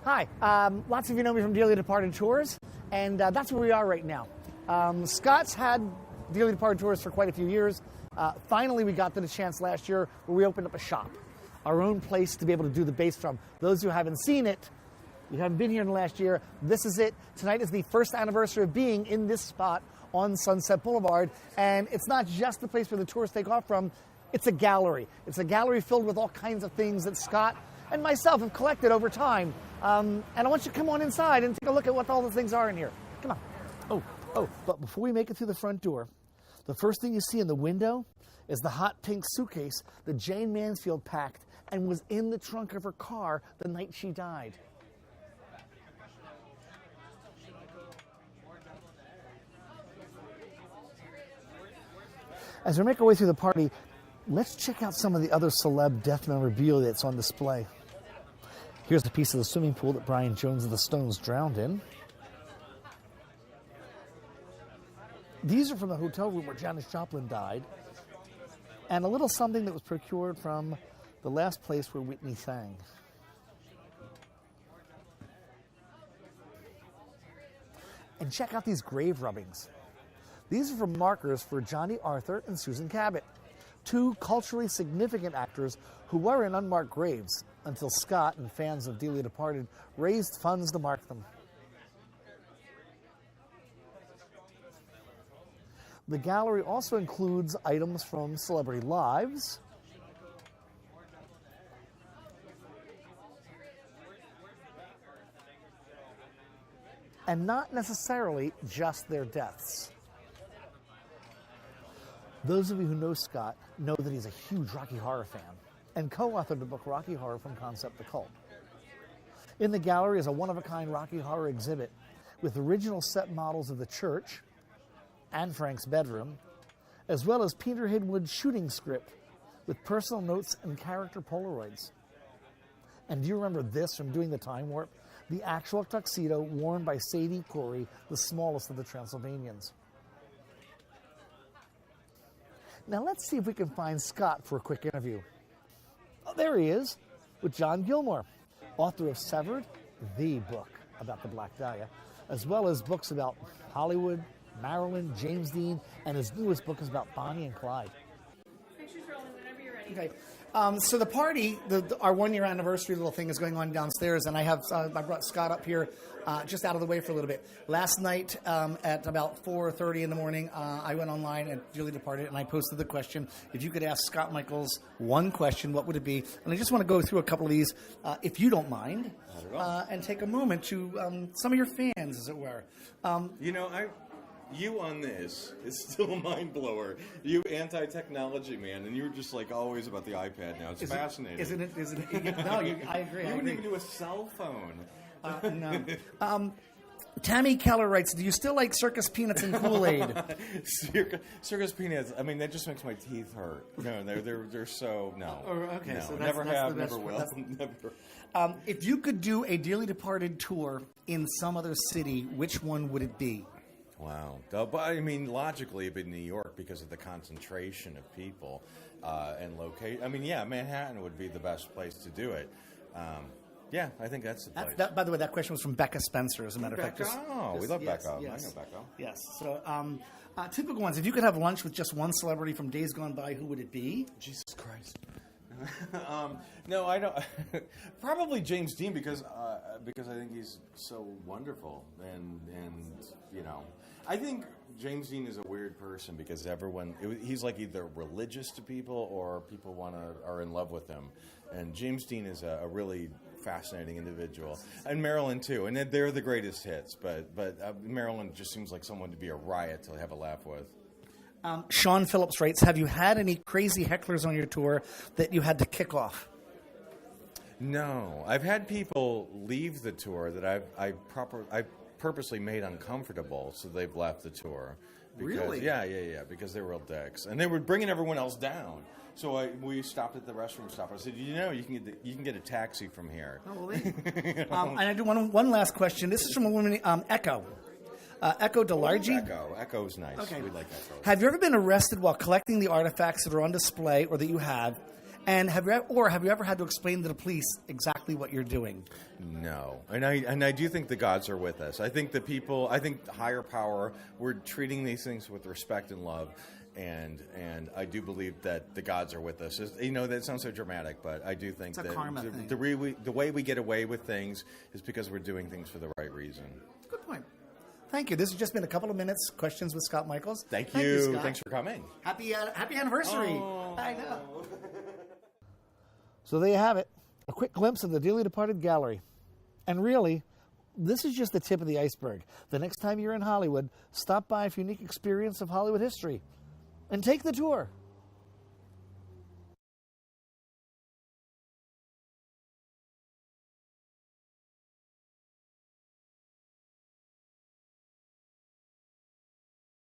Hi, lots of you know me from Dearly Departed Tours, and that's where we are right now. Scott's had Dearly Departed Tours for quite a few years. Finally, we got the chance last year where we opened up a shop, our own place to be able to do the bass drum. Those who haven't seen it, you haven't been here in the last year, this is it. Tonight is the first anniversary of being in this spot on Sunset Boulevard, and it's not just the place where the tours take off from, it's a gallery. It's a gallery filled with all kinds of things that Scott and myself have collected over time. And I want you to come on inside and take a look at what all the things are in here. Come on. But before we make it through the front door, the first thing you see in the window is the hot pink suitcase that Jane Mansfield packed and was in the trunk of her car the night she died. As we make our way through the party, let's check out some of the other celeb death memorabilia that's on display. Here's a piece of the swimming pool that Brian Jones of the Stones drowned in. These are from the hotel room where Janis Joplin died. And a little something that was procured from the last place where Whitney sang. And check out these grave rubbings. These are from markers for Johnny Arthur and Susan Cabot, two culturally significant actors who were in unmarked graves until Scott and fans of Dearly Departed raised funds to mark them. The gallery also includes items from celebrity lives, and not necessarily just their deaths. Those of you who know Scott know that he's a huge Rocky Horror fan and co-authored the book Rocky Horror From Concept to Cult. In the gallery is a one-of-a-kind Rocky Horror exhibit with original set models of the church and Frank's bedroom, as well as Peter Hidwood's shooting script with personal notes and character Polaroids. And do you remember this from doing the Time Warp? The actual tuxedo worn by Sadie Corey, the smallest of the Transylvanians. Now let's see if we can find Scott for a quick interview. Oh, there he is, with John Gilmore, author of Severed, the book about the Black Dahlia, as well as books about Hollywood, Marilyn, James Dean, and his newest book is about Bonnie and Clyde. Pictures rolling whenever you're ready. Okay. So the party, our one-year anniversary little thing is going on downstairs, and I brought Scott up here just out of the way for a little bit. Last night at about 4:30 in the morning, I went online at Dearly Departed, and I posted the question, if you could ask Scott Michaels one question, what would it be? And I just want to go through a couple of these, if you don't mind, and take a moment to some of your fans, as it were. You on this is still a mind blower. You anti-technology man, and you're just like always about the iPad now. It's fascinating. Isn't it? No, I agree. You wouldn't even do a cell phone. No. Tammy Keller writes, do you still like circus peanuts and Kool-Aid? Circus peanuts, I mean, that just makes my teeth hurt. No, they're so, no. Okay, no, so never have, never will. Never. If you could do a Dearly Departed tour in some other city, which one would it be? Wow. But I mean, logically, it'd be New York because of the concentration of people and location. I mean, yeah, Manhattan would be the best place to do it. Yeah, I think that's the place. By the way, that question was from Becca Spencer, as a matter of fact. We love Becca. Yes. I know Becca. Yes. So, typical ones. If you could have lunch with just one celebrity from days gone by, who would it be? Jesus Christ. No, I don't. Probably James Dean because I think he's so wonderful, and I think James Dean is a weird person because he's like either religious to people or people are in love with him, and James Dean is a really fascinating individual, and Marilyn too, and they're the greatest hits. But Marilyn just seems like someone to be a riot to have a laugh with. Sean Phillips writes, have you had any crazy hecklers on your tour that you had to kick off? No. I've had people leave the tour that I purposely made uncomfortable, so they've left the tour. Because, really? Yeah, because they were real dicks. And they were bringing everyone else down. So we stopped at the restroom stop. I said, you can get a taxi from here. Oh, well, and I do one last question. This is from a woman, Echo. Echo DeLargy? Echo's nice. Okay. We like Echo. Have you ever been arrested while collecting the artifacts that are on display or that you have And have you ever had to explain to the police exactly what you're doing? No, and I do think the gods are with us. I think I think higher power. We're treating these things with respect and love, and I do believe that the gods are with us. You know, that sounds so dramatic, but I do think It's a that karma thing. the way we get away with things is because we're doing things for the right reason. Good point. Thank you. This has just been a couple of minutes. Questions with Scott Michaels. Thank you. Scott. Thanks for coming. Happy anniversary. Oh. I know. So there you have it. A quick glimpse of the dearly departed gallery. And really, this is just the tip of the iceberg. The next time you're in Hollywood, stop by for a unique experience of Hollywood history. And take the tour.